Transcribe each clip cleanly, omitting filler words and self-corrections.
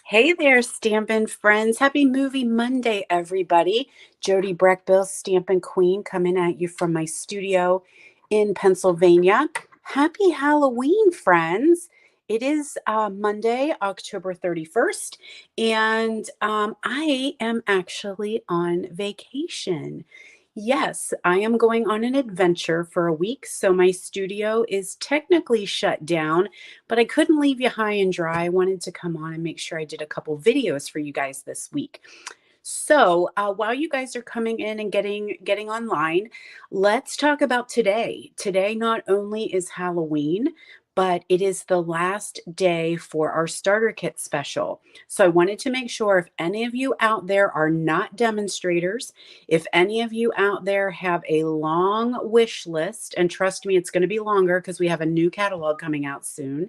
Hey there, Stampin' friends. Happy Movie Monday, everybody. Jody Breckbill, Stampin' Queen, coming at you from my studio in Pennsylvania. Happy Halloween, friends. It is Monday, October 31st, and I am actually on vacation. Yes, I am going on an adventure for a week, so my studio is technically shut down, but I couldn't leave you high and dry. I wanted to come on and make sure I did a couple videos for you guys this week. So while you guys are coming in and getting online, let's talk about today. Today not only is Halloween, but it is the last day for our starter kit special. So I wanted to make sure if any of you out there are not demonstrators, if any of you out there have a long wish list, and trust me, it's going to be longer because we have a new catalog coming out soon.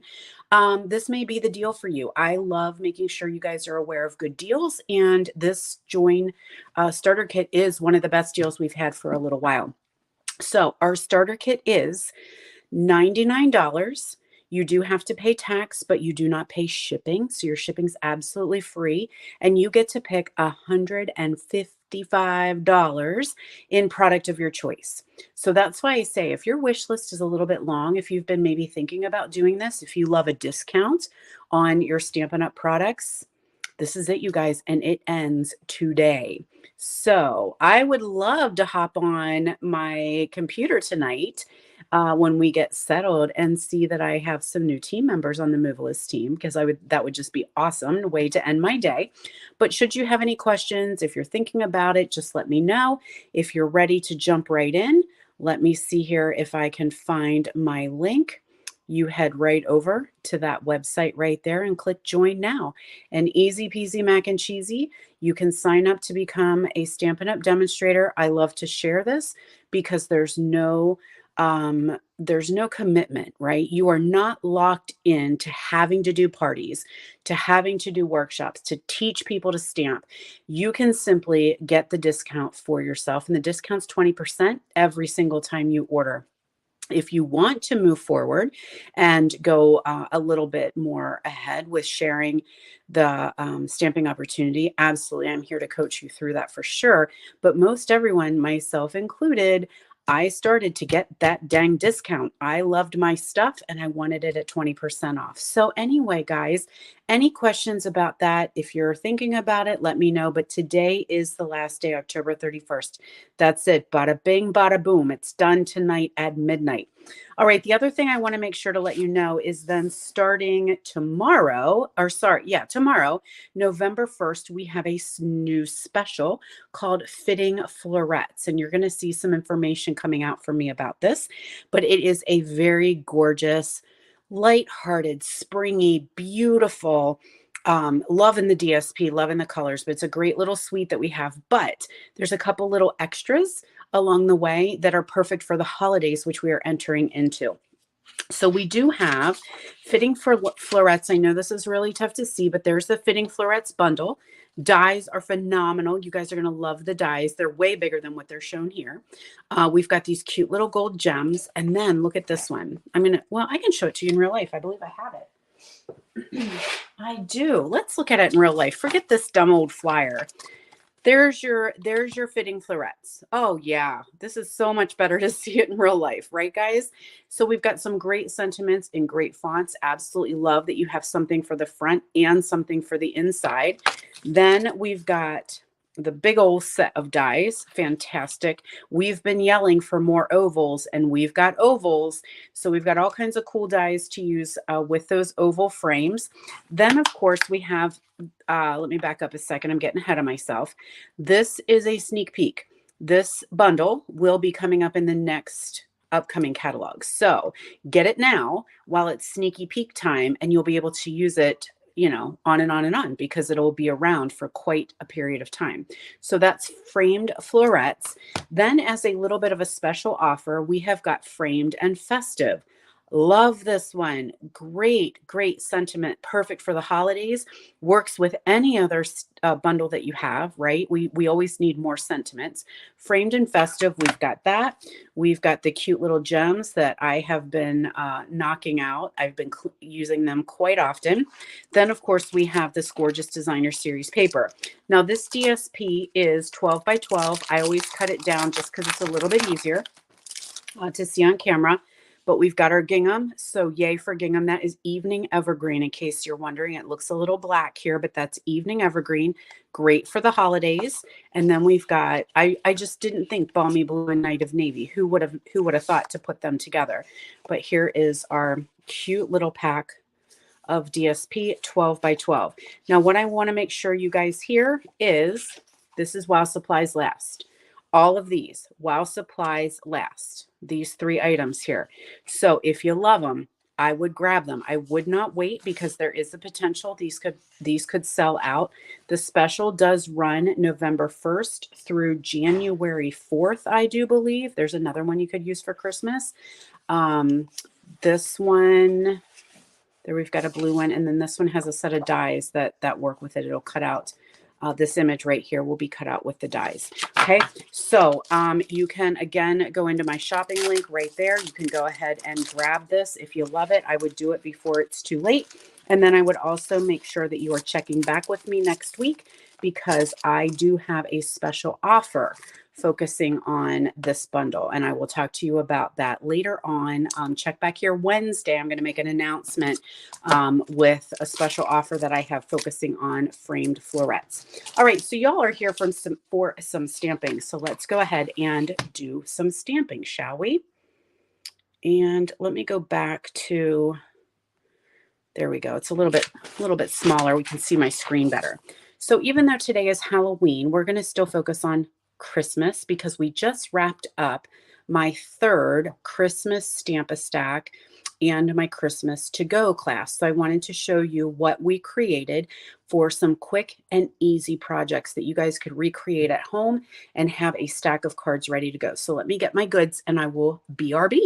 This may be the deal for you. I love making sure you guys are aware of good deals, and this Join starter kit is one of the best deals we've had for a little while. So, our starter kit is $99. You do have to pay tax, but you do not pay shipping. So your shipping's absolutely free. And you get to pick $155 in product of your choice. So that's why I say if your wish list is a little bit long, if you've been maybe thinking about doing this, if you love a discount on your Stampin' Up! Products, this is it, you guys, and it ends today. So I would love to hop on my computer tonight when we get settled and see that I have some new team members on the Moveless team because that would just be awesome way to end my day. But should you have any questions, if you're thinking about it, just let me know. If you're ready to jump right in, let me see here if I can find my link. You head right over to that website right there and click join now. And easy peasy mac and cheesy, you can sign up to become a Stampin' Up! Demonstrator. I love to share this because there's no commitment, right? You are not locked in to having to do parties, to having to do workshops, to teach people to stamp. You can simply get the discount for yourself, and the discount's 20% every single time you order. If you want to move forward and go a little bit more ahead with sharing the stamping opportunity, absolutely, I'm here to coach you through that for sure. But most everyone, myself included, I started to get that dang discount. I loved my stuff and I wanted it at 20% off. So, anyway, guys, any questions about that? If you're thinking about it, let me know. But today is the last day, October 31st. That's it. Bada bing, bada boom. It's done tonight at midnight. All right. The other thing I want to make sure to let you know is then starting tomorrow, tomorrow, November 1st, we have a new special called Fitting Florets. And you're going to see some information coming out from me about this. But it is a very gorgeous, lighthearted, springy, beautiful, loving the DSP, loving the colors, but it's a great little suite that we have. But there's a couple little extras along the way that are perfect for the holidays, which we are entering into. So we do have fitting for florets. I know this is really tough to see, but there's the fitting florets bundle. Dies are phenomenal. You guys are going to love the dies. They're way bigger than what they're shown here. We've got these cute little gold gems. And then look at this one. I can show it to you in real life. I believe I have it. I do. Let's look at it in real life. Forget this dumb old flyer. There's your fitting florets. Oh yeah, this is so much better to see it in real life, right guys? So we've got some great sentiments in great fonts. Absolutely love that you have something for the front and something for the inside. Then we've got the big old set of dies. Fantastic. We've been yelling for more ovals, and we've got ovals. So we've got all kinds of cool dies to use with those oval frames. Then, of course, we have, let me back up a second. I'm getting ahead of myself. This is a sneak peek. This bundle will be coming up in the next upcoming catalog. So get it now while it's sneaky peek time, and you'll be able to use it on and on and on because it'll be around for quite a period of time. So that's framed florets. Then as a little bit of a special offer, we have got framed and festive. Love this one. Great, great sentiment. Perfect for the holidays. Works with any other bundle that you have, right? We always need more sentiments. Framed and festive, we've got that. We've got the cute little gems that I have been knocking out. I've been using them quite often. Then, of course, we have this gorgeous designer series paper. Now, this DSP is 12 by 12. I always cut it down just because it's a little bit easier to see on camera. But we've got our gingham. So yay for gingham. That is evening evergreen, in case you're wondering. It looks a little black here, but that's evening evergreen. Great for the holidays. And then we've got, I just didn't think balmy blue and night of navy. Who would have thought to put them together? But here is our cute little pack of DSP 12 by 12. Now, what I want to make sure you guys hear is this is while supplies last. All of these while supplies last, these 3 items here. So if you love them, I would grab them. I would not wait because there is a potential these could sell out. The special does run November 1st through January 4th, I do believe. There's another one you could use for Christmas. This one, there we've got a blue one, and then this one has a set of dies that work with it. It'll cut out. This image right here will be cut out with the dies. Okay, so you can, again, go into my shopping link right there. You can go ahead and grab this if you love it. I would do it before it's too late. And then I would also make sure that you are checking back with me next week because I do have a special offer focusing on this bundle. And I will talk to you about that later on. Check back here Wednesday. I'm going to make an announcement with a special offer that I have focusing on framed florets. All right, so y'all are here for some stamping. So let's go ahead and do some stamping, shall we? And let me go back to, there we go. It's a little bit smaller. We can see my screen better. So even though today is Halloween, we're going to still focus on Christmas because we just wrapped up my 3rd Christmas Stamp-A-Stack and my Christmas to go class. So I wanted to show you what we created for some quick and easy projects that you guys could recreate at home and have a stack of cards ready to go. So let me get my goods and I will BRB.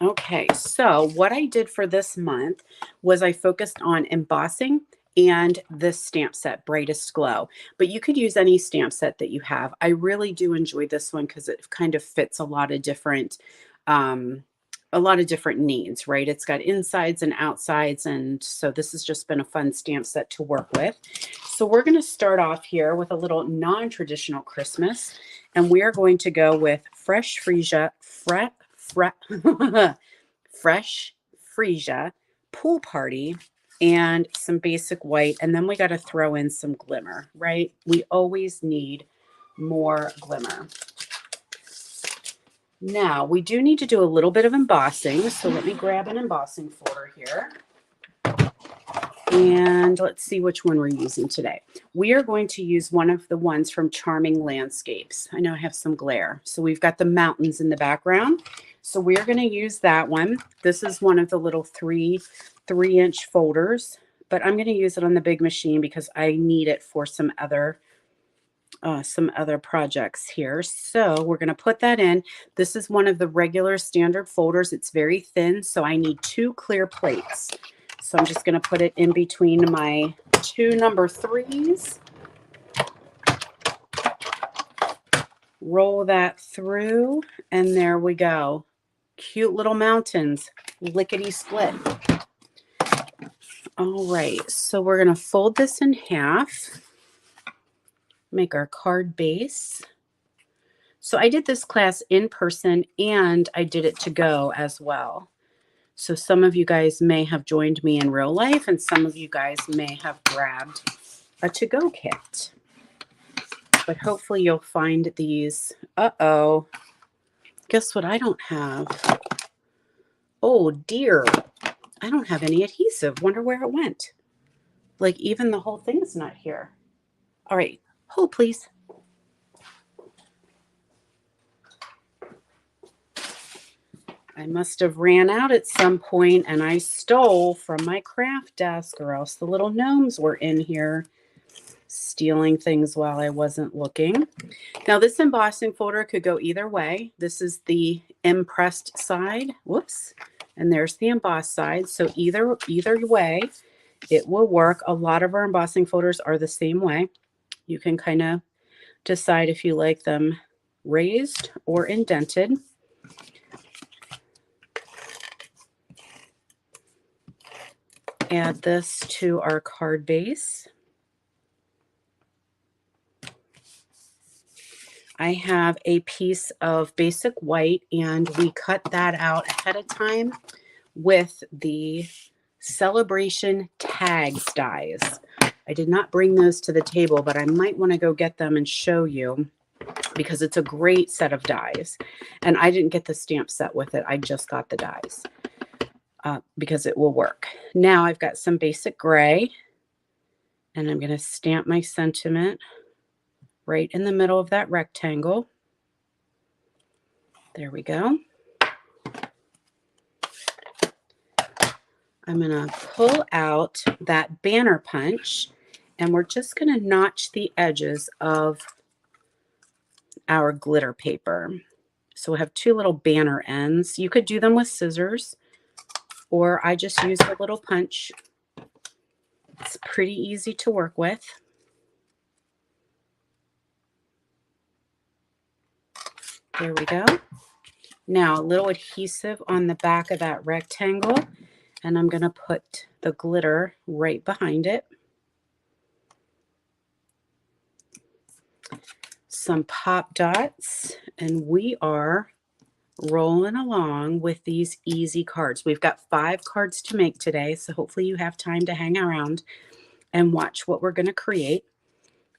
Okay, so what I did for this month was I focused on embossing and this stamp set, Brightest Glow. But you could use any stamp set that you have. I really do enjoy this one because it kind of fits a lot of different needs, right? It's got insides and outsides, and so this has just been a fun stamp set to work with. So we're going to start off here with a little non-traditional Christmas, and we are going to go with Fresh Freesia, Fresh Freesia Pool Party, and some basic white. And then we got to throw in some glimmer, right? We always need more glimmer. Now, we do need to do a little bit of embossing. So let me grab an embossing folder here. And let's see which one we're using today. We are going to use one of the ones from Charming Landscapes. I know I have some glare. So we've got the mountains in the background. So we're going to use that one. This is one of the little 3-inch folders, but I'm going to use it on the big machine because I need it for some other projects here. So we're going to put that in. This is one of the regular standard folders. It's very thin, so I need 2 clear plates. So I'm just going to put it in between my 2 number 3s. Roll that through, and there we go. Cute little mountains, lickety split. All right, so we're going to fold this in half, make our card base. So I did this class in person and I did it to go as well. So some of you guys may have joined me in real life and some of you guys may have grabbed a to-go kit. But hopefully you'll find these. Uh-oh. Guess what I don't have? Oh, dear. I don't have any adhesive. Wonder where it went. Like, even the whole thing is not here. All right. Hold, please. I must have ran out at some point and I stole from my craft desk, or else the little gnomes were in here stealing things while I wasn't looking. Now this embossing folder could go either way. This is the impressed side. Whoops. And there's the embossed side. So either way, it will work. A lot of our embossing folders are the same way. You can kind of decide if you like them raised or indented. Add this to our card base. I have a piece of basic white, and we cut that out ahead of time with the Celebration Tags dies. I did not bring those to the table, but I might want to go get them and show you because it's a great set of dies. And I didn't get the stamp set with it. I just got the dies because it will work. Now I've got some basic gray, and I'm going to stamp my sentiment right in the middle of that rectangle. There we go. I'm going to pull out that banner punch, and we're just going to notch the edges of our glitter paper. So we have two little banner ends. You could do them with scissors, or I just use a little punch. It's pretty easy to work with. There we go. Now a little adhesive on the back of that rectangle, and I'm going to put the glitter right behind it. Some pop dots, and we are rolling along with these easy cards. We've got 5 cards to make today, so hopefully you have time to hang around and watch what we're going to create.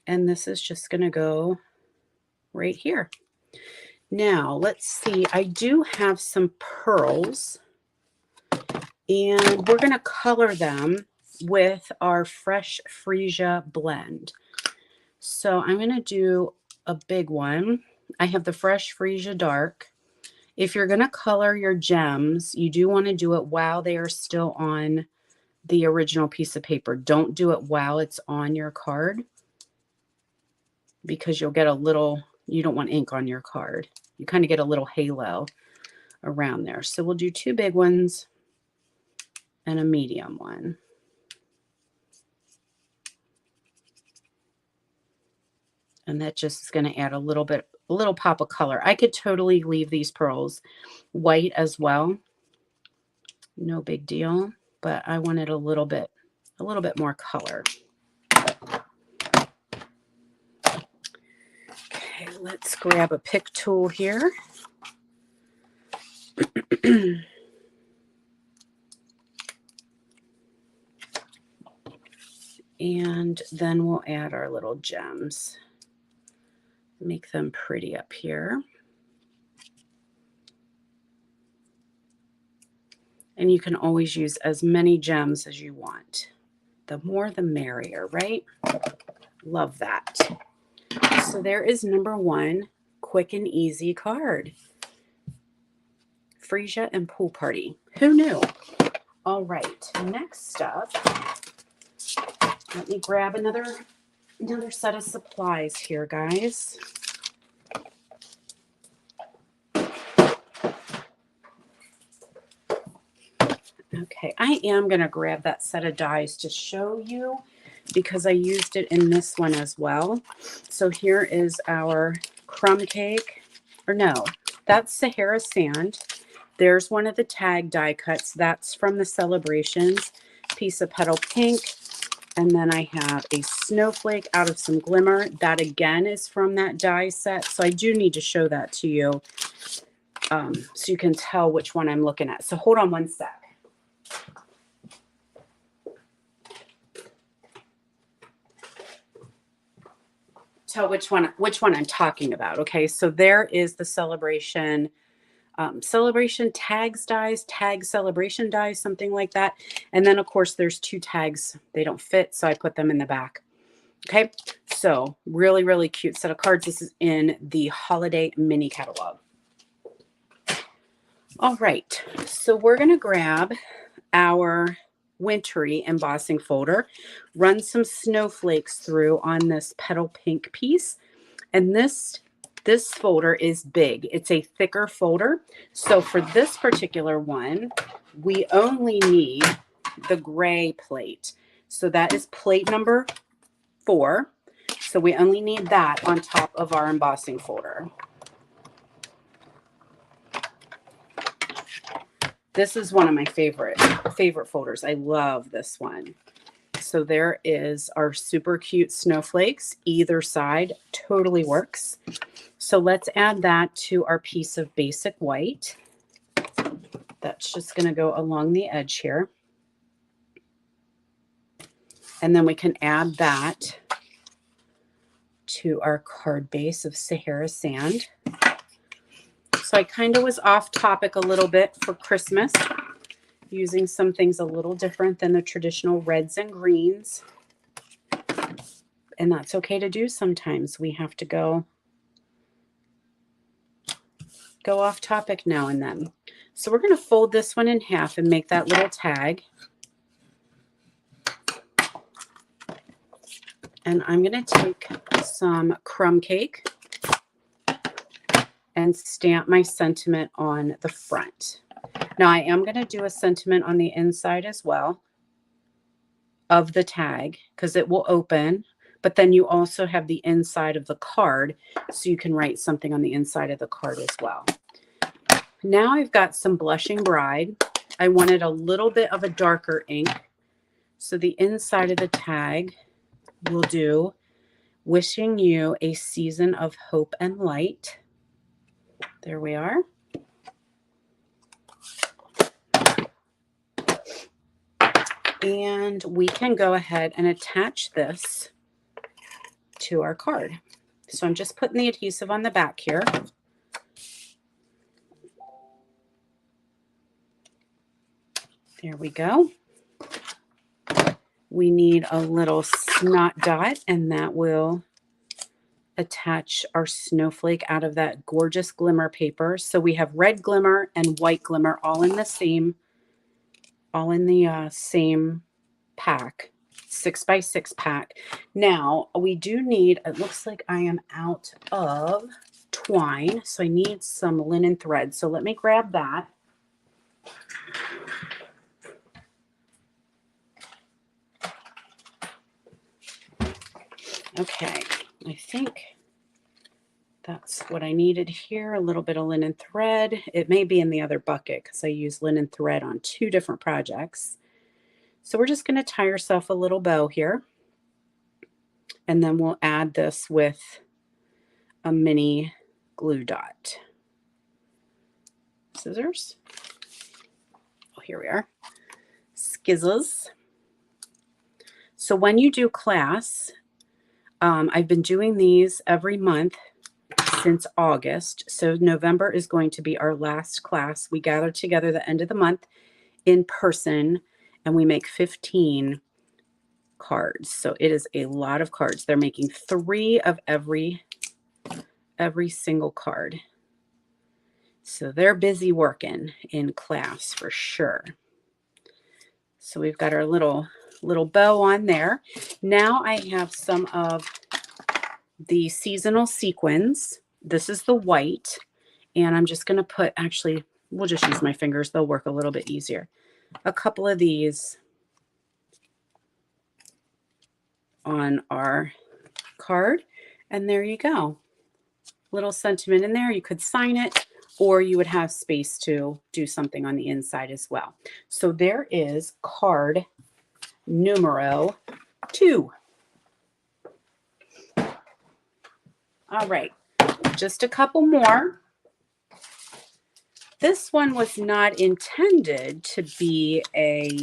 And this is just going to go right here. Now, let's see. I do have some pearls, and we're going to color them with our Fresh Freesia blend. So I'm going to do a big one. I have the Fresh Freesia Dark. If you're going to color your gems, you do want to do it while they are still on the original piece of paper. Don't do it while it's on your card, because you'll get a little, you don't want ink on your card. You kind of get a little halo around there. So we'll do 2 big ones and a medium one. And that just is going to add a little pop of color. I could totally leave these pearls white as well. No big deal, but I wanted a little bit more color. Okay, let's grab a pick tool here. And then we'll add our little gems. Make them pretty up here. And you can always use as many gems as you want. The more the merrier, right? Love that. So there is number 1, quick and easy card. Freesia and Pool Party. Who knew? All right, next up, let me grab another set of supplies here, guys. Okay, I am going to grab that set of dies to show you because I used it in this one as well. So here is our crumb cake, or no, that's Sahara Sand. There's one of the tag die cuts. That's from the Celebrations piece of Petal Pink. And then I have a snowflake out of some glimmer. That again is from that die set. So I do need to show that to you so you can tell which one I'm looking at. So hold on one sec. Tell which one I'm talking about. Okay, so there is the Celebration tags dies, tag celebration dies, something like that. And then of course there's 2 tags. They don't fit, so I put them in the back. Okay, so really, really cute set of cards. This is in the holiday mini catalog. All right, so we're going to grab our wintry embossing folder. Run some snowflakes through on this petal pink piece. And this folder is big. It's a thicker folder. So for this particular one, we only need the gray plate. So that is plate number 4. So we only need that on top of our embossing folder. This is one of my favorite folders. I love this one. So there is our super cute snowflakes. Either side totally works. So let's add that to our piece of basic white. That's just going to go along the edge here. And then we can add that to our card base of Sahara sand. So I kind of was off topic a little bit for Christmas, using some things a little different than the traditional reds and greens. And that's okay to do sometimes. We have to go off topic now and then. So we're going to fold this one in half and make that little tag. And I'm going to take some crumb cake and stamp my sentiment on the front. Now I am going to do a sentiment on the inside as well of the tag, because it will open, but then you also have the inside of the card, so you can write something on the inside of the card as well. Now I've got some Blushing Bride. I wanted a little bit of a darker ink. So the inside of the tag will do wishing you a season of hope and light. There we are. And we can go ahead and attach this to our card. So I'm just putting the adhesive on the back here. There we go. We need a little snot dot, and that will attach our snowflake out of that gorgeous glimmer paper. So we have red glimmer and white glimmer all in the same pack, 6x6 pack. Now we do need, it looks like I am out of twine, so I need some linen thread. So let me grab that. Okay, I think that's what I needed here, a little bit of linen thread. It may be in the other bucket because I use linen thread on 2 different projects. So we're just going to tie ourselves a little bow here. And then we'll add this with a mini glue dot. Scissors. Oh, here we are. Skizzles. So when you do class, I've been doing these every month since August. So November is going to be our last class. We gather together the end of the month in person, and we make 15 cards. So it is a lot of cards. They're making 3 of every single card. So they're busy working in class for sure. So we've got our little bow on there. Now I have some of the seasonal sequins. This is the white, and I'm just going to put, actually, we'll just use my fingers. They'll work a little bit easier. A couple of these on our card, and there you go. Little sentiment in there. You could sign it, or you would have space to do something on the inside as well. So there is card numero 2. All right, just a couple more. This one was not intended to be a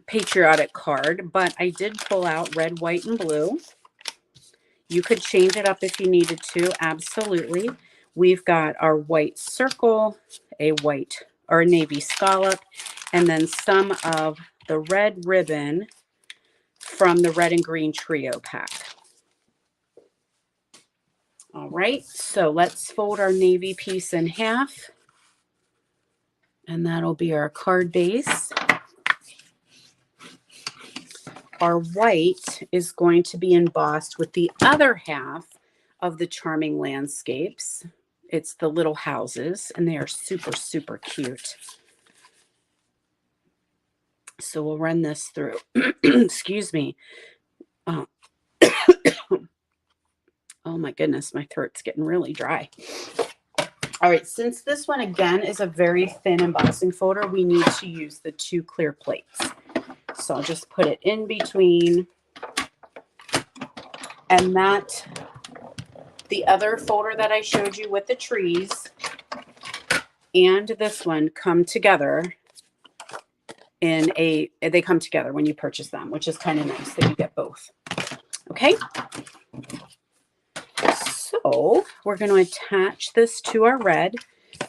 patriotic card, but I did pull out red, white, and blue. You could change it up if you needed to, absolutely. We've got our white circle, a white or a navy scallop, and then some of the red ribbon from the red and green trio pack. All right, so let's fold our navy piece in half, and that'll be our card base. our white is going to be embossed with the other half of the Charming Landscapes. It's the little houses, and they are super, super cute. So we'll run this through. Excuse me. Oh. Oh my goodness, my throat's getting really dry. All right, since this one again is a very thin embossing folder, we need to use the 2 clear plates. So I'll just put it in between. And that, the other folder that I showed you with the trees and this one come together they come together when you purchase them, which is kind of nice that you get both. Okay. So we're going to attach this to our red.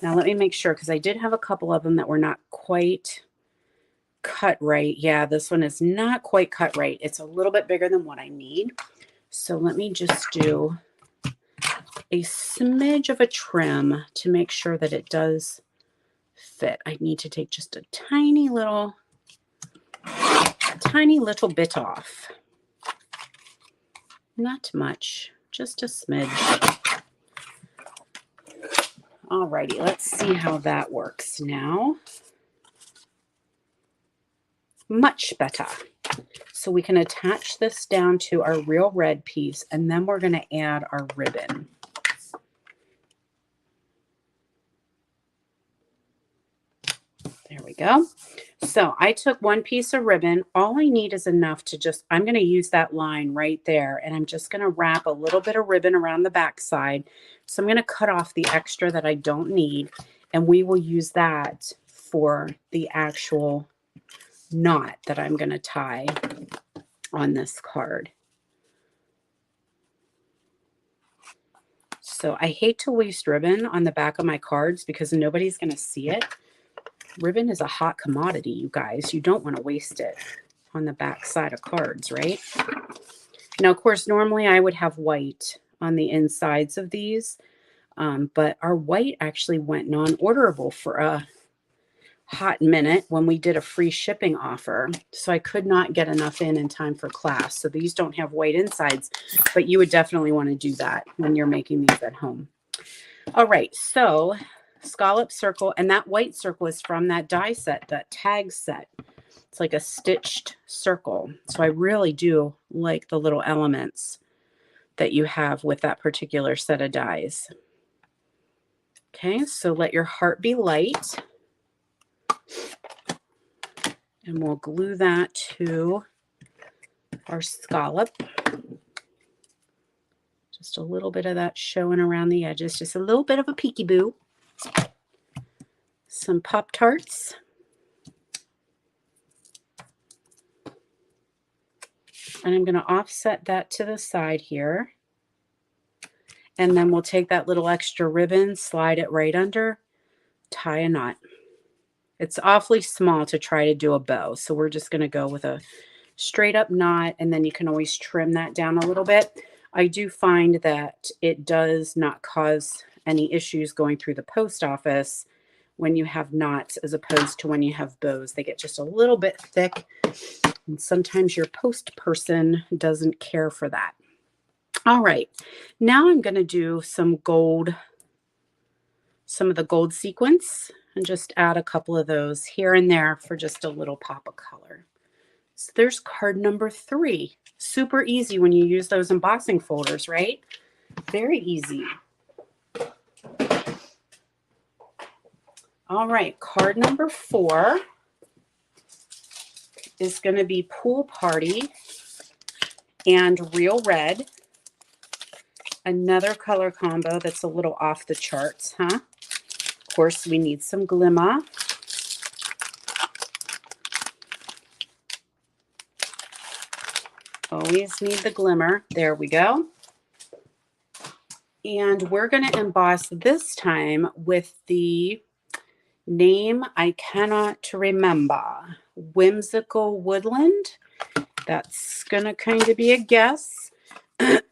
Now let me make sure, because I did have a couple of them that were not quite cut right. Yeah, this one is not quite cut right. It's a little bit bigger than what I need. So let me just do a smidge of a trim to make sure that it does fit. I need to take just a tiny little bit off. Not much, just a smidge. Alrighty, let's see how that works now. Much better. So we can attach this down to our real red piece, and then we're going to add our ribbon. There we go. So I took 1 piece of ribbon. All I need is enough to I'm going to use that line right there, and I'm just going to wrap a little bit of ribbon around the back side. So I'm going to cut off the extra that I don't need, and we will use that for the actual knot that I'm going to tie on this card. So I hate to waste ribbon on the back of my cards because nobody's going to see it. Ribbon is a hot commodity, you guys. You don't want to waste it on the back side of cards, right? Now, of course, normally I would have white on the insides of these, but our white actually went non-orderable for a hot minute when we did a free shipping offer. So I could not get enough in time for class. So these don't have white insides, but you would definitely want to do that when you're making these at home. All right, so scallop circle, and that white circle is from that die set, that tag set. It's like a stitched circle. So I really do like the little elements that you have with that particular set of dies. Okay, so let your heart be light. And we'll glue that to our scallop. Just a little bit of that showing around the edges, just a little bit of a peekaboo. Some Pop-Tarts. And I'm going to offset that to the side here. And then we'll take that little extra ribbon, slide it right under, tie a knot. It's awfully small to try to do a bow, so we're just going to go with a straight up knot, and then you can always trim that down a little bit. I do find that it does not cause any issues going through the post office when you have knots as opposed to when you have bows. They get just a little bit thick, and sometimes your post person doesn't care for that. All right, now I'm going to do some gold, some of the gold sequins, and just add a couple of those here and there for just a little pop of color. So there's card number 3. Super easy when you use those embossing folders, right? Very easy. All right, card number 4 is going to be Pool Party and Real Red. Another color combo that's a little off the charts, huh? Of course, we need some glimmer. Always need the glimmer. There we go. And we're going to emboss this time with the name I cannot remember. Whimsical Woodland. That's going to kind of be a guess.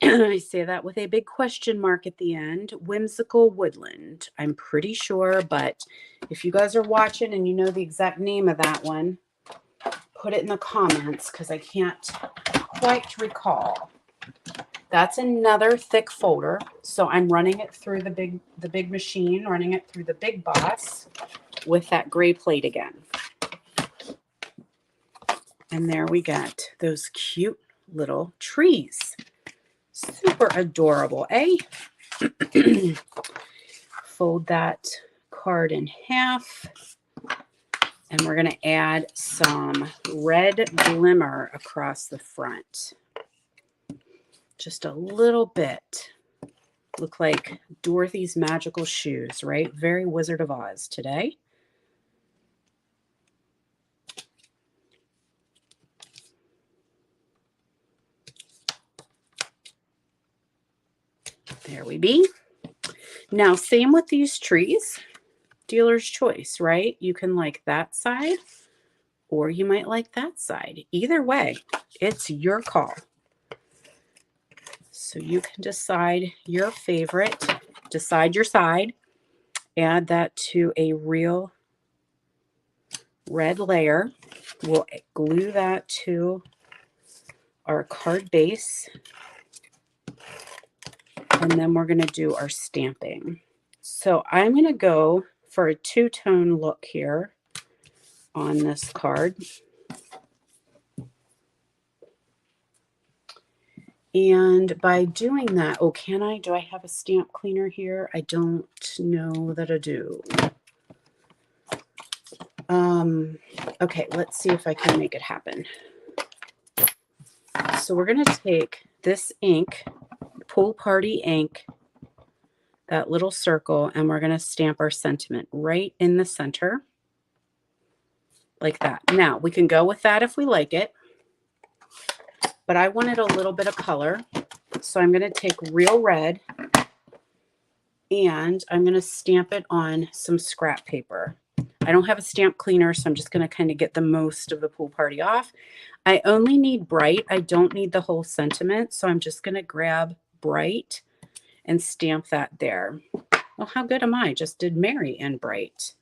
I say that with a big question mark at the end. Whimsical Woodland. I'm pretty sure, but if you guys are watching and you know the exact name of that one, put it in the comments because I can't quite recall. That's another thick folder. So I'm running it through the big machine, running it through the Big Boss with that gray plate again. And there we get those cute little trees. Super adorable, eh? Fold that card in half. And we're going to add some red glimmer across the front. Just a little bit. Look like Dorothy's magical shoes, right? Very Wizard of Oz today. There we be. Now, same with these trees. Dealer's choice, right? You can like that side or you might like that side. Either way, it's your call. So you can decide your favorite, decide your side, add that to a real red layer. We'll glue that to our card base. And then we're going to do our stamping. So I'm going to go for a two-tone look here on this card. And by doing that, oh, do I have a stamp cleaner here? I don't know that I do. Okay, let's see if I can make it happen. So we're going to take this ink, Pool Party ink, that little circle, and we're going to stamp our sentiment right in the center like that. Now, we can go with that if we like it, but I wanted a little bit of color. So I'm going to take real red and I'm going to stamp it on some scrap paper. I don't have a stamp cleaner, so I'm just going to kind of get the most of the Pool Party off. I only need bright. I don't need the whole sentiment, so I'm just going to grab bright and stamp that there. Well, how good am I? Just did Mary and bright.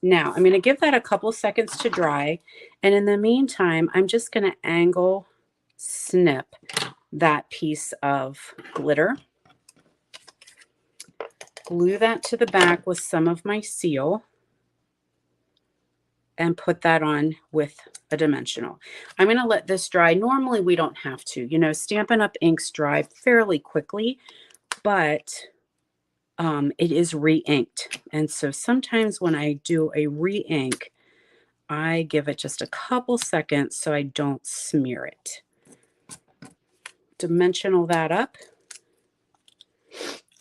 Now, I'm going to give that a couple seconds to dry, and in the meantime, I'm just going to angle snip that piece of glitter. Glue that to the back with some of my seal and put that on with a dimensional. I'm going to let this dry. Normally we don't have to. You know, Stampin' Up! Inks dry fairly quickly, but it is re-inked. And so sometimes when I do a re-ink, I give it just a couple seconds so I don't smear it. Dimensional that up.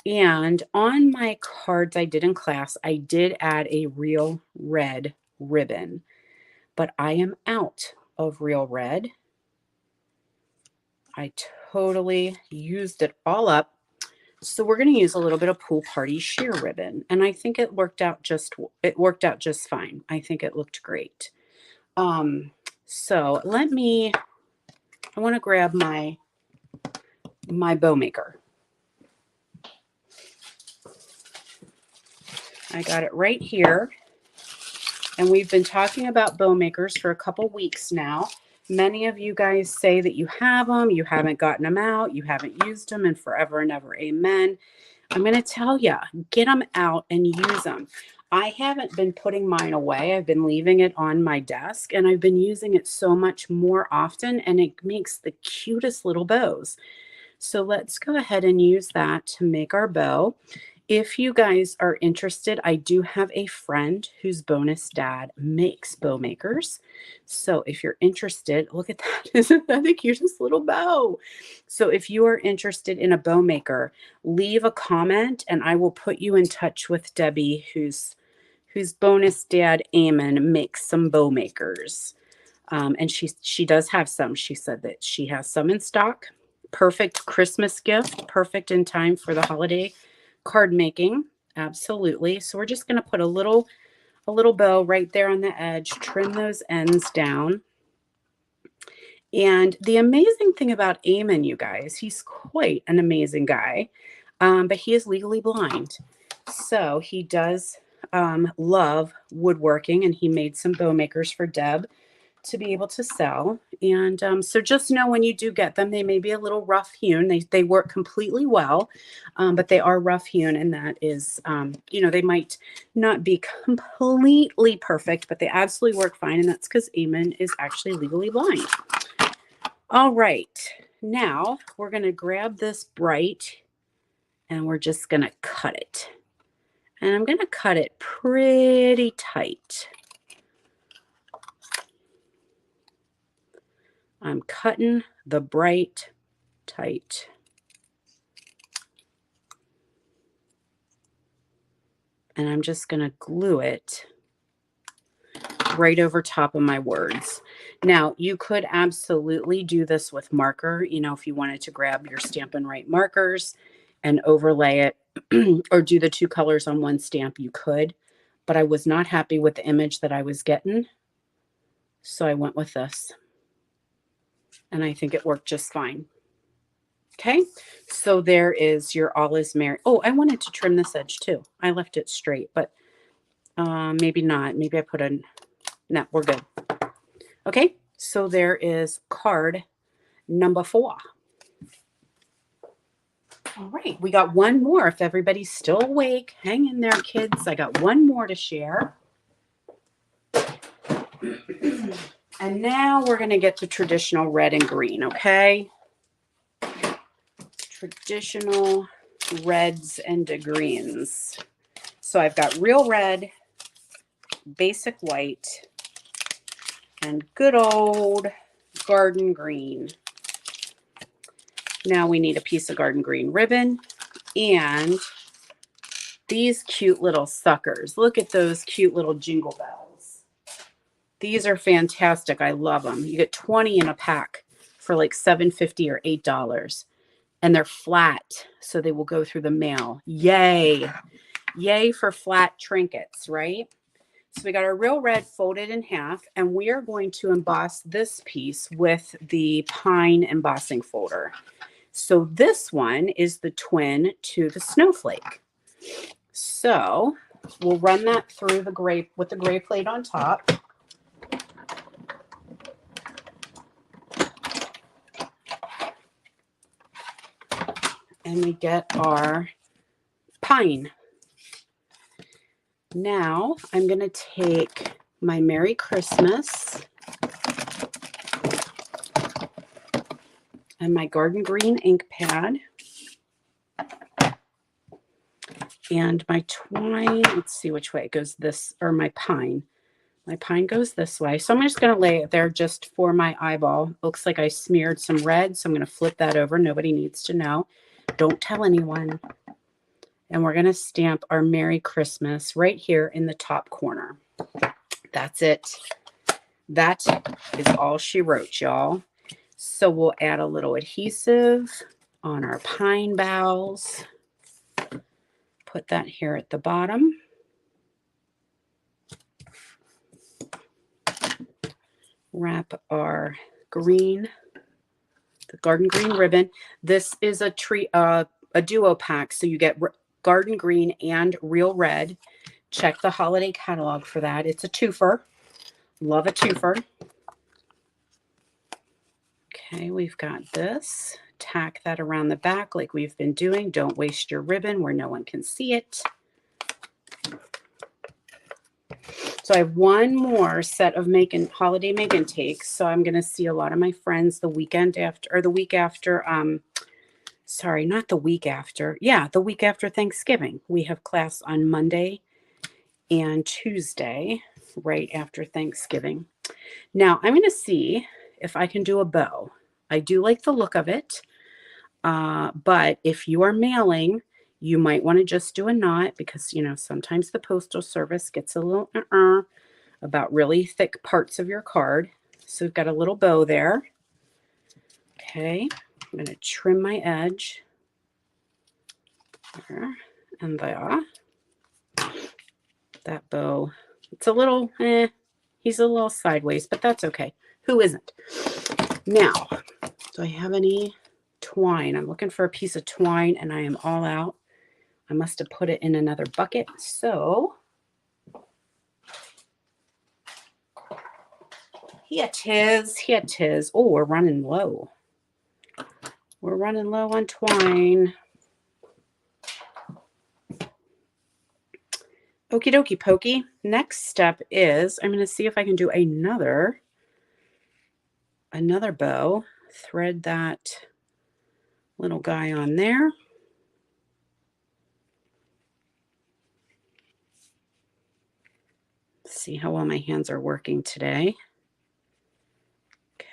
And on my cards I did in class, I did add a real red ribbon, but I am out of real red. I totally used it all up. So we're going to use a little bit of Pool Party sheer ribbon, and I think it worked out just fine. I think it looked great. So I want to grab my bow maker. I got it right here. And we've been talking about bow makers for a couple weeks now. Many of you guys say that you have them, you haven't gotten them out, you haven't used them in forever and ever. Amen. I'm going to tell you, get them out and use them. I haven't been putting mine away. I've been leaving it on my desk, and I've been using it so much more often, and it makes the cutest little bows. So let's go ahead and use that to make our bow. If you guys are interested, I do have a friend whose bonus dad makes bow makers. So if you're interested, look at that. Isn't that the cutest little bow? So if you are interested in a bow maker, leave a comment and I will put you in touch with Debbie, whose bonus dad, Eamon, makes some bow makers. And she does have some. She said that she has some in stock. Perfect Christmas gift. Perfect in time for the holiday card making. Absolutely. So we're just going to put a little bow right there on the edge, trim those ends down. And the amazing thing about Eamon, you guys, he's quite an amazing guy, but he is legally blind. So he does love woodworking, and he made some bow makers for Deb to be able to sell. And so just know when you do get them, they may be a little rough hewn. They work completely well, but they are rough hewn, and that is, they might not be completely perfect, but they absolutely work fine. And that's because Eamon is actually legally blind. All right, now we're going to grab this bright and we're just going to cut it. And I'm going to cut it pretty tight. I'm cutting the bright tight. And I'm just going to glue it right over top of my words. Now, you could absolutely do this with marker, if you wanted to grab your Stampin' Write markers and overlay it or do the two colors on one stamp, you could. But I was not happy with the image that I was getting, so I went with this. And I think it worked just fine. Okay, so there is your All Is Merry. Oh, I wanted to trim this edge too. I left it straight, but maybe not. Maybe I put a, no, we're good. Okay, so there is card number 4. All right, we got one more. If everybody's still awake, hang in there, kids. I got one more to share. And now we're going to get to traditional red and green, okay? Traditional reds and greens. So I've got real red, basic white, and good old garden green. Now we need a piece of garden green ribbon and these cute little suckers. Look at those cute little jingle bells. These are fantastic. I love them. You get 20 in a pack for like $7.50 or $8. And they're flat, so they will go through the mail. Yay. Yay for flat trinkets, right? So we got our real red folded in half, and we are going to emboss this piece with the pine embossing folder. So this one is the twin to the snowflake. So we'll run that through the gray with the gray plate on top. And we get our pine. Now I'm going to take my Merry Christmas and my garden green ink pad and my twine. Let's see which way it goes, this or my pine. My pine goes this way. So I'm just going to lay it there just for my eyeball. Looks like I smeared some red, so I'm going to flip that over. Nobody needs to know. Don't tell anyone. And we're going to stamp our Merry Christmas right here in the top corner. That's it. That is all she wrote, y'all. So we'll add a little adhesive on our pine boughs. Put that here at the bottom. Wrap our green, the garden green ribbon. This is a duo pack, so you get garden green and real red. Check the holiday catalog for that. It's a twofer. Love a twofer. Okay, we've got this. Tack that around the back like we've been doing. Don't waste your ribbon where no one can see it. So I have one more set of holiday make and takes. So I'm going to see a lot of my friends the weekend after, or the week after. Sorry, not the week after. Yeah, the week after Thanksgiving. We have class on Monday and Tuesday, right after Thanksgiving. Now I'm going to see if I can do a bow. I do like the look of it. But if you are mailing, you might want to just do a knot because, sometimes the Postal Service gets a little about really thick parts of your card. So we've got a little bow there. Okay, I'm going to trim my edge there and there. That bow, it's a little, he's a little sideways, but that's okay. Who isn't? Now, do I have any twine? I'm looking for a piece of twine and I am all out. I must have put it in another bucket. So Here it is. Here it is. Oh, we're running low. We're running low on twine. Okie dokie pokey. Next step is I'm going to see if I can do another bow. Thread that little guy on there. See how well my hands are working today.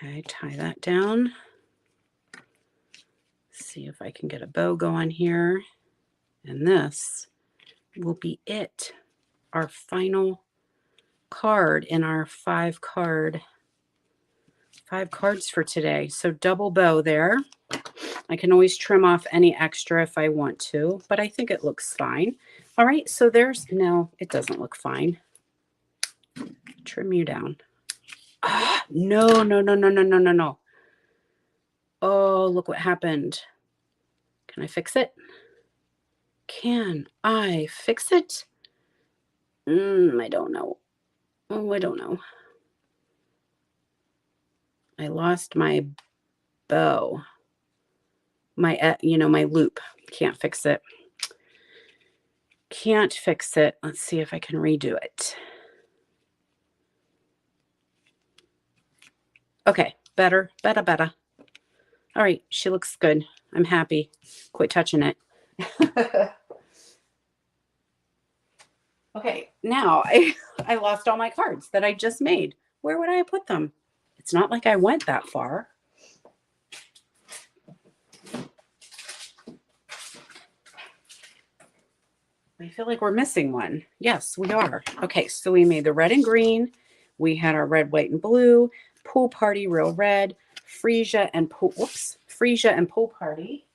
Okay, tie that down. See if I can get a bow going here. And this will be it. Our final card in our 5 cards for today. So double bow there. I can always trim off any extra if I want to, but I think it looks fine. All right, so no, it doesn't look fine. Trim you down. No. Oh, look what happened. Can I fix it? Can I fix it? I don't know. Oh, I don't know. I lost my bow. My loop. Can't fix it. Can't fix it. Let's see if I can redo it. Okay, better. All right, she looks good. I'm happy. Quit touching it. Okay, now I lost all my cards that I just made. Where would I put them? It's not like I went that far. I feel like we're missing one. Yes, we are. Okay, so we made the red and green. We had our red, white, and blue. Pool Party, Real Red. Freesia and Pool Party.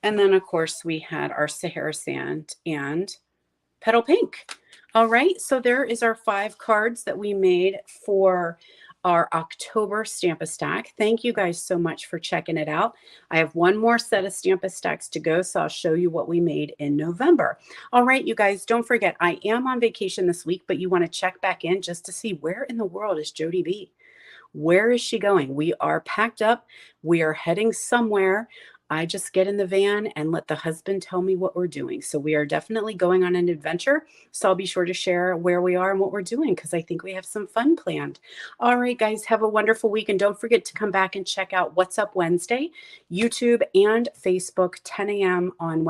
And then, of course, we had our Sahara Sand and Petal Pink. All right, so there is our 5 cards that we made for our October Stamp-A-Stack. Thank you guys so much for checking it out. I have one more set of Stamp-A-Stacks to go, so I'll show you what we made in November. All right, you guys, don't forget, I am on vacation this week, but you want to check back in just to see where in the world is Jody B. Where is she going? We are packed up. We are heading somewhere. I just get in the van and let the husband tell me what we're doing. So we are definitely going on an adventure. So I'll be sure to share where we are and what we're doing because I think we have some fun planned. All right, guys, have a wonderful week. And don't forget to come back and check out What's Up Wednesday, YouTube and Facebook, 10 a.m. on Wednesday.